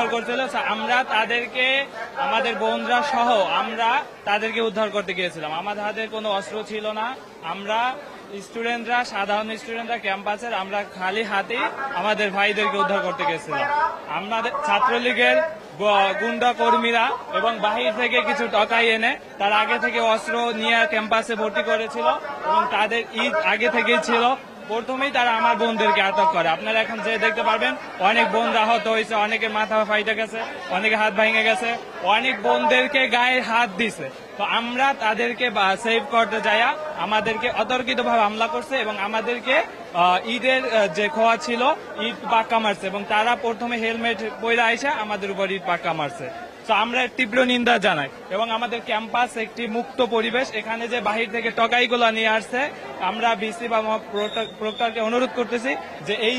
উদ্ধার করছিল। আমরা তাদেরকে, আমাদের বোনরা সহ আমরা তাদেরকে উদ্ধার করতে গিয়েছিলাম। আমাদের হাতে কোনো অস্ত্র ছিল না। আমরা স্টুডেন্টরা, সাধারণ স্টুডেন্টরা ক্যাম্পাসের, আমরা খালি হাতে আমাদের ভাইদেরকে উদ্ধার করতে গেছিলাম। আমাদের ছাত্রলীগের গুন্ডা কর্মীরা এবং বাহির থেকে কিছু টাকাই এনে তার আগে থেকে অস্ত্র নিয়ে ক্যাম্পাসে ভর্তি করেছিল এবং তাদের ঈদ আগে থেকেই ছিল। প্রথমেই তারা আমার বোনদেরকে আটক করে। আপনারা এখন যে দেখতে পারবেন অনেক বোন আহত হয়েছে, অনেকের মাথা ফাইটে গেছে, অনেকে হাত ভেঙে গেছে, অনেক বোনদেরকে গায়ে হাত দিছে। তো আমরা তাদেরকে সেভ করতে যাইয়া আমাদেরকে অতর্কিতভাবে হামলা করছে এবং আমাদেরকে ঈদের যে খোয়া ছিল ঈদ পাক্কা মারছে এবং তারা প্রথমে হেলমেট পরে আইসা আমাদের উপর ঈদ পাক্কা মারছে। তো আমরা তীব্র নিন্দা জানাই এবং আমাদের ক্যাম্পাস একটি মুক্ত পরিবেশ। এখানে যে বাহির থেকে টকাইগুলো নিয়ে আসছে, আমরা ভিসি বা প্রক্টরকে অনুরোধ করতেছি যে এই